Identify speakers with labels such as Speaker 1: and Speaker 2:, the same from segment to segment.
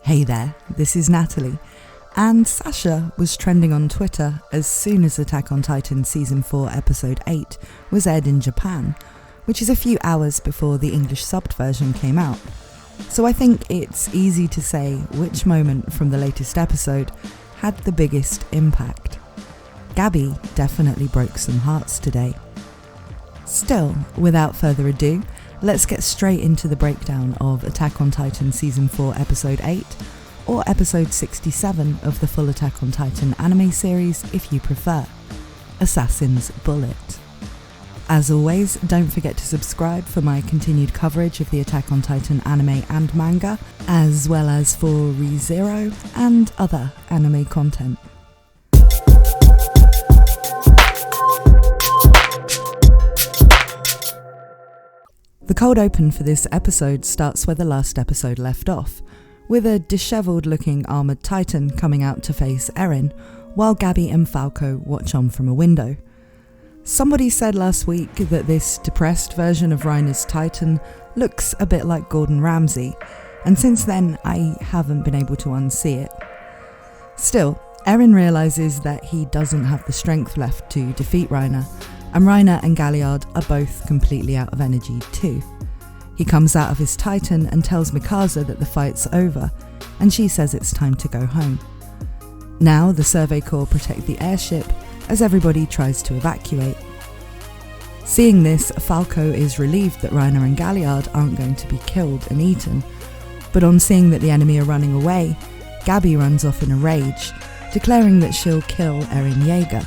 Speaker 1: Hey there, this is Natalie, and Sasha was trending on Twitter as soon as Attack on Titan Season 4 Episode 8 was aired in Japan, which is a few hours before the English subbed version came out. So I think it's easy to say which moment from the latest episode had the biggest impact. Gabi definitely broke some hearts today. Still, without further ado, let's get straight into the breakdown of Attack on Titan Season 4 Episode 8, or Episode 67 of the full Attack on Titan anime series if you prefer, Assassin's Bullet. As always, don't forget to subscribe for my continued coverage of the Attack on Titan anime and manga, as well as for ReZero and other anime content. The cold open for this episode starts where the last episode left off, with a dishevelled looking armoured titan coming out to face Eren, while Gabi and Falco watch on from a window. Somebody said last week that this depressed version of Reiner's titan looks a bit like Gordon Ramsay, and since then I haven't been able to unsee it. Still, Eren realises that he doesn't have the strength left to defeat Reiner, and Reiner and Galliard are both completely out of energy too. He comes out of his titan and tells Mikasa that the fight's over, and she says it's time to go home. Now the Survey Corps protect the airship as everybody tries to evacuate. Seeing this, Falco is relieved that Reiner and Galliard aren't going to be killed and eaten, but on seeing that the enemy are running away, Gabi runs off in a rage, declaring that she'll kill Eren Yeager.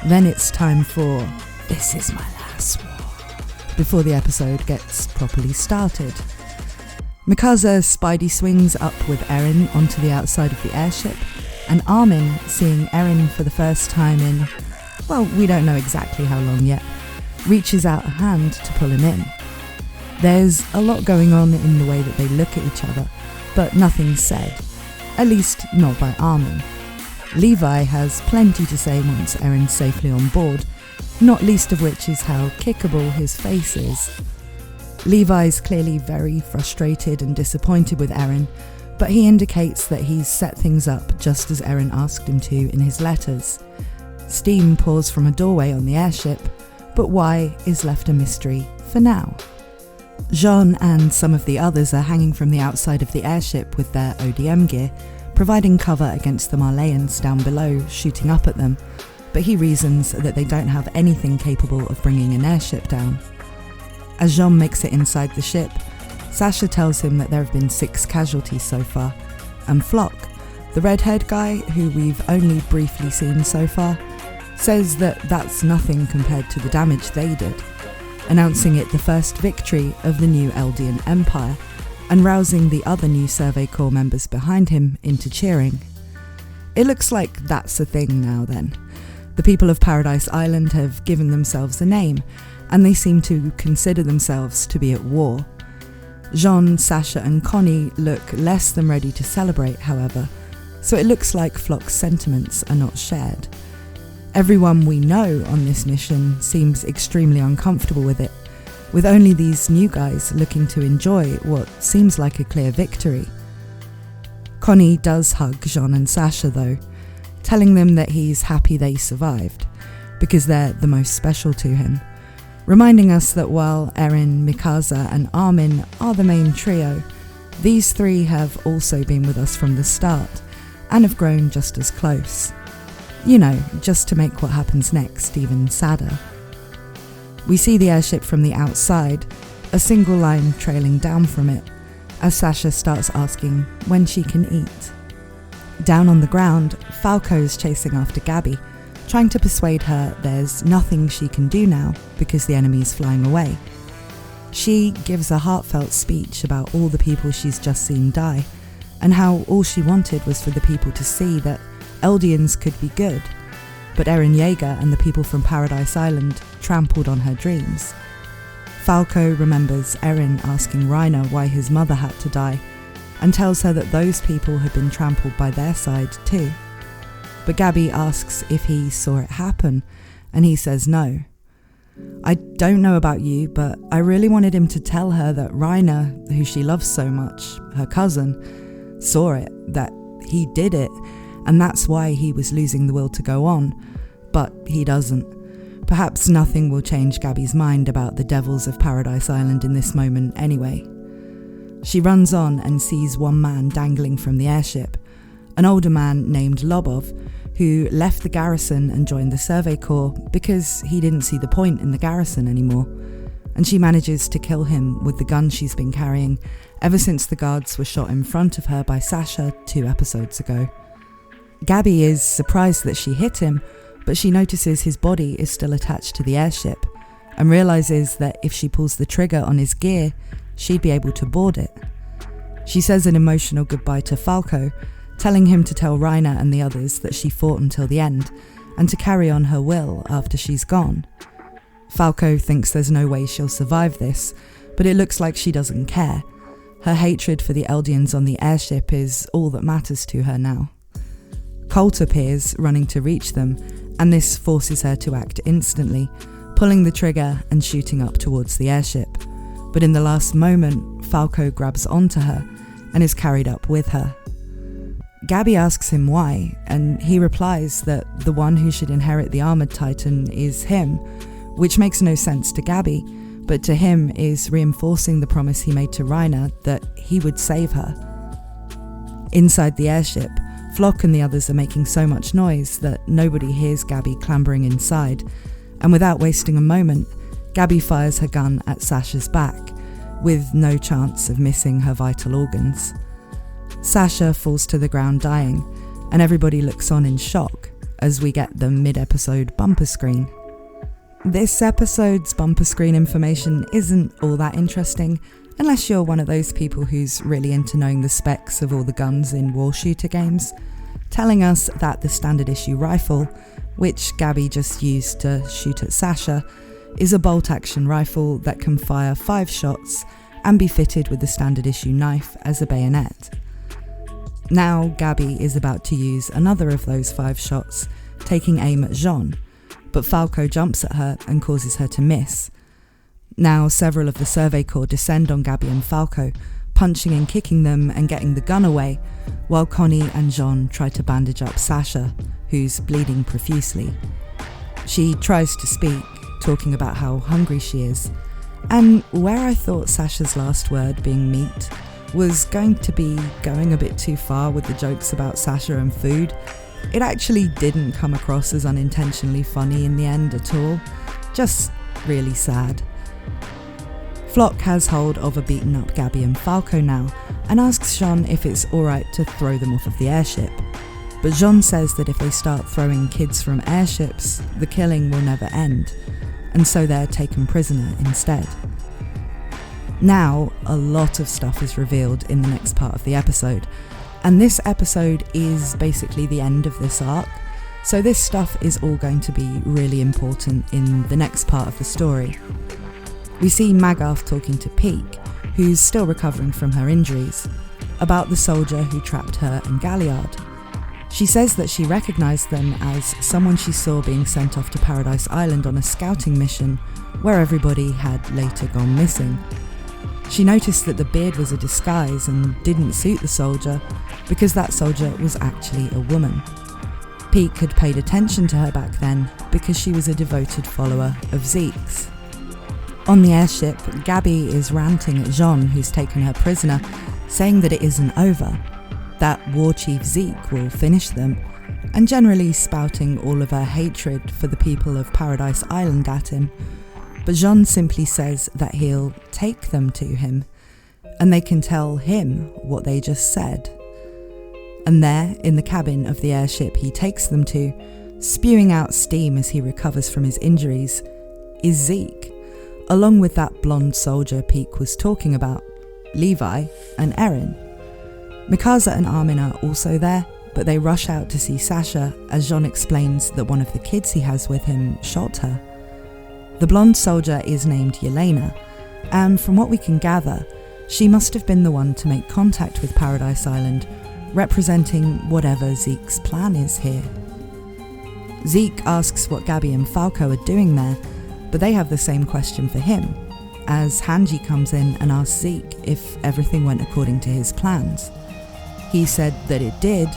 Speaker 1: Then it's time for "This is my last war" before the episode gets properly started. Mikasa Spidey swings up with Eren onto the outside of the airship, and Armin, seeing Eren for the first time in, well, we don't know exactly how long yet, reaches out a hand to pull him in. There's a lot going on in the way that they look at each other, but nothing's said, at least not by Armin. Levi has plenty to say once Eren's safely on board, not least of which is how kickable his face is. Levi's clearly very frustrated and disappointed with Eren, but he indicates that he's set things up just as Eren asked him to in his letters. Steam pours from a doorway on the airship, but why is left a mystery for now. Jean and some of the others are hanging from the outside of the airship with their ODM gear, providing cover against the Marleyans down below shooting up at them, but he reasons that they don't have anything capable of bringing an airship down. As Jean makes it inside the ship, Sasha tells him that there have been 6 casualties so far, and Flock, the red-haired guy who we've only briefly seen so far, says that that's nothing compared to the damage they did, announcing it the first victory of the new Eldian Empire, and rousing the other new Survey Corps members behind him into cheering. It looks like that's a thing now then. The people of Paradise Island have given themselves a name, and they seem to consider themselves to be at war. Jean, Sasha and Connie look less than ready to celebrate, however, so it looks like Flock's sentiments are not shared. Everyone we know on this mission seems extremely uncomfortable with it, with only these new guys looking to enjoy what seems like a clear victory. Connie does hug Jean and Sasha though, telling them that he's happy they survived, because they're the most special to him, reminding us that while Eren, Mikasa and Armin are the main trio, these 3 have also been with us from the start, and have grown just as close. You know, just to make what happens next even sadder. We see the airship from the outside, a single line trailing down from it, as Sasha starts asking when she can eat. Down on the ground, Falco's chasing after Gabi, trying to persuade her there's nothing she can do now because the enemy's flying away. She gives a heartfelt speech about all the people she's just seen die, and how all she wanted was for the people to see that Eldians could be good, but Eren Yeager and the people from Paradise Island trampled on her dreams. Falco remembers Eren asking Reiner why his mother had to die, and tells her that those people had been trampled by their side too. But Gabi asks if he saw it happen, and he says no. I don't know about you, but I really wanted him to tell her that Reiner, who she loves so much, her cousin, saw it, that he did it, and that's why he was losing the will to go on. But he doesn't. Perhaps nothing will change Gabi's mind about the devils of Paradise Island in this moment anyway. She runs on and sees one man dangling from the airship, an older man named Lobov, who left the garrison and joined the Survey Corps because he didn't see the point in the garrison anymore, and she manages to kill him with the gun she's been carrying ever since the guards were shot in front of her by Sasha 2 episodes ago. Gabi is surprised that she hit him, but she notices his body is still attached to the airship and realises that if she pulls the trigger on his gear, she'd be able to board it. She says an emotional goodbye to Falco, telling him to tell Reiner and the others that she fought until the end and to carry on her will after she's gone. Falco thinks there's no way she'll survive this, but it looks like she doesn't care. Her hatred for the Eldians on the airship is all that matters to her now. Colt appears, running to reach them, and this forces her to act instantly, pulling the trigger and shooting up towards the airship. But in the last moment, Falco grabs onto her and is carried up with her. Gabi asks him why, and he replies that the one who should inherit the Armoured Titan is him, which makes no sense to Gabi, but to him is reinforcing the promise he made to Reiner that he would save her. Inside the airship, Flock and the others are making so much noise that nobody hears Gabi clambering inside, and without wasting a moment, Gabi fires her gun at Sasha's back, with no chance of missing her vital organs. Sasha falls to the ground dying, and everybody looks on in shock as we get the mid-episode bumper screen. This episode's bumper screen information isn't all that interesting, unless you're one of those people who's really into knowing the specs of all the guns in war shooter games, telling us that the standard issue rifle, which Gabi just used to shoot at Sasha, is a bolt-action rifle that can fire 5 shots and be fitted with the standard issue knife as a bayonet. Now Gabi is about to use another of those 5 shots, taking aim at Jean, but Falco jumps at her and causes her to miss. Now several of the Survey Corps descend on Gabi and Falco, punching and kicking them and getting the gun away, while Connie and Jean try to bandage up Sasha, who's bleeding profusely. She tries to speak, talking about how hungry she is, and where I thought Sasha's last word, being meat, was going to be going a bit too far with the jokes about Sasha and food, it actually didn't come across as unintentionally funny in the end at all, just really sad. Flock has hold of a beaten up Gabi and Falco now, and asks Jean if it's alright to throw them off of the airship. But Jean says that if they start throwing kids from airships, the killing will never end, and so they're taken prisoner instead. Now, a lot of stuff is revealed in the next part of the episode, and this episode is basically the end of this arc, so this stuff is all going to be really important in the next part of the story. We see Magarth talking to Peak, who's still recovering from her injuries, about the soldier who trapped her and Galliard. She says that she recognised them as someone she saw being sent off to Paradise Island on a scouting mission where everybody had later gone missing. She noticed that the beard was a disguise and didn't suit the soldier because that soldier was actually a woman. Peak had paid attention to her back then because she was a devoted follower of Zeke's. On the airship, Gabi is ranting at Jean, who's taken her prisoner, saying that it isn't over, that War Chief Zeke will finish them, and generally spouting all of her hatred for the people of Paradise Island at him. But Jean simply says that he'll take them to him, and they can tell him what they just said. And there, in the cabin of the airship he takes them to, spewing out steam as he recovers from his injuries, is Zeke, along with that blonde soldier Peak was talking about, Levi and Erin. Mikasa and Armin are also there, but they rush out to see Sasha as Jean explains that one of the kids he has with him shot her. The blonde soldier is named Yelena, and from what we can gather, she must have been the one to make contact with Paradise Island, representing whatever Zeke's plan is here. Zeke asks what Gabi and Falco are doing there, but they have the same question for him, as Hanji comes in and asks Zeke if everything went according to his plans. He said that it did,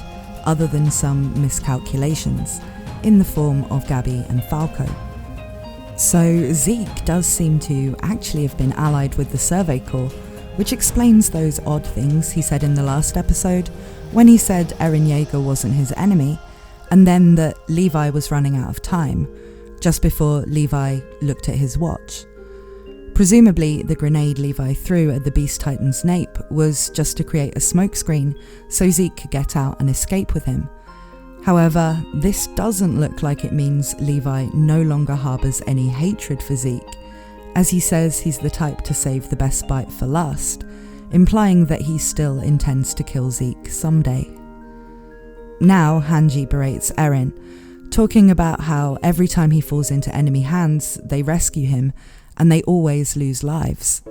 Speaker 1: other than some miscalculations, in the form of Gabi and Falco. So Zeke does seem to actually have been allied with the Survey Corps, which explains those odd things he said in the last episode, when he said Eren Yeager wasn't his enemy, and then that Levi was running out of time, just before Levi looked at his watch. Presumably, the grenade Levi threw at the Beast Titan's nape was just to create a smokescreen so Zeke could get out and escape with him. However, this doesn't look like it means Levi no longer harbours any hatred for Zeke, as he says he's the type to save the best bite for last, implying that he still intends to kill Zeke someday. Now Hanji berates Eren, talking about how every time he falls into enemy hands, they rescue him, and they always lose lives.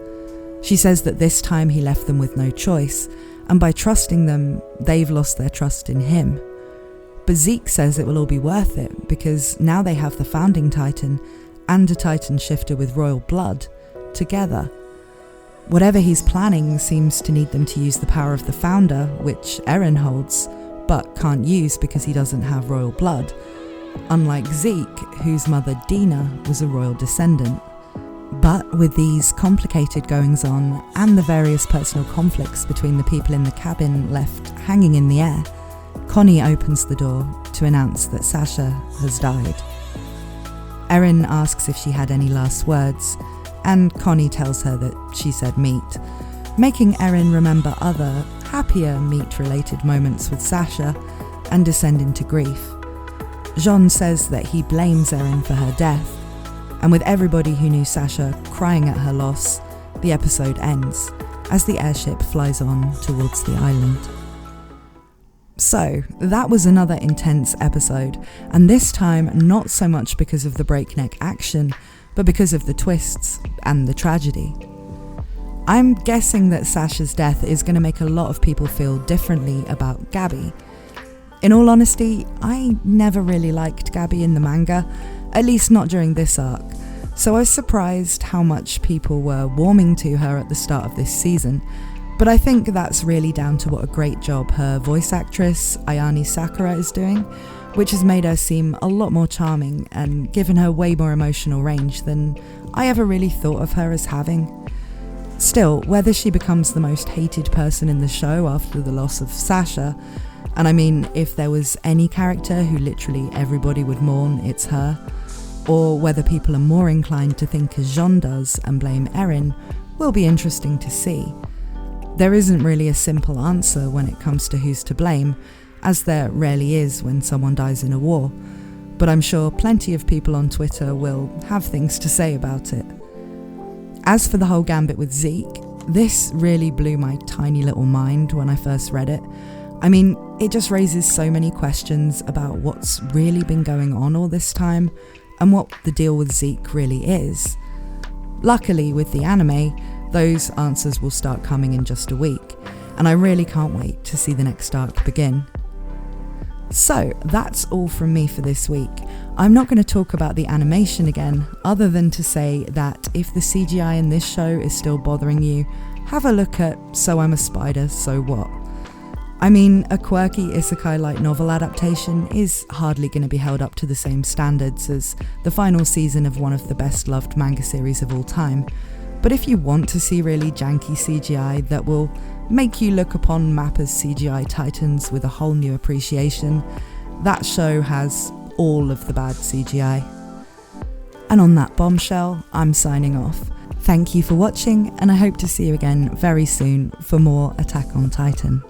Speaker 1: She says that this time he left them with no choice, and by trusting them, they've lost their trust in him. But Zeke says it will all be worth it, because now they have the Founding Titan and a Titan shifter with royal blood together. Whatever he's planning seems to need them to use the power of the Founder, which Eren holds, but can't use because he doesn't have royal blood, unlike Zeke, whose mother Dina was a royal descendant. But with these complicated goings-on and the various personal conflicts between the people in the cabin left hanging in the air, Connie opens the door to announce that Sasha has died. Eren asks if she had any last words, and Connie tells her that she said meat, making Eren remember other, happier meat-related moments with Sasha and descend into grief. Jean says that he blames Eren for her death, and with everybody who knew Sasha crying at her loss, the episode ends as the airship flies on towards the island. So, that was another intense episode, and this time not so much because of the breakneck action, but because of the twists and the tragedy. I'm guessing that Sasha's death is going to make a lot of people feel differently about Gabi. In all honesty, I never really liked Gabi in the manga, at least not during this arc, so I was surprised how much people were warming to her at the start of this season, but I think that's really down to what a great job her voice actress, Ayane Sakura, is doing, which has made her seem a lot more charming and given her way more emotional range than I ever really thought of her as having. Still, whether she becomes the most hated person in the show after the loss of Sasha, and I mean, if there was any character who literally everybody would mourn, it's her, or whether people are more inclined to think as Jean does and blame Eren, will be interesting to see. There isn't really a simple answer when it comes to who's to blame, as there rarely is when someone dies in a war, but I'm sure plenty of people on Twitter will have things to say about it. As for the whole gambit with Zeke, this really blew my tiny little mind when I first read it. I mean, it just raises so many questions about what's really been going on all this time and what the deal with Zeke really is. Luckily, with the anime, those answers will start coming in just a week, and I really can't wait to see the next arc begin. So, that's all from me for this week. I'm not going to talk about the animation again, other than to say that if the CGI in this show is still bothering you, have a look at So I'm a Spider, So What? I mean, a quirky isekai light novel adaptation is hardly going to be held up to the same standards as the final season of one of the best loved manga series of all time, but if you want to see really janky CGI that will make you look upon Mappa's CGI titans with a whole new appreciation, that show has all of the bad CGI. And on that bombshell, I'm signing off. Thank you for watching, and I hope to see you again very soon for more Attack on Titan.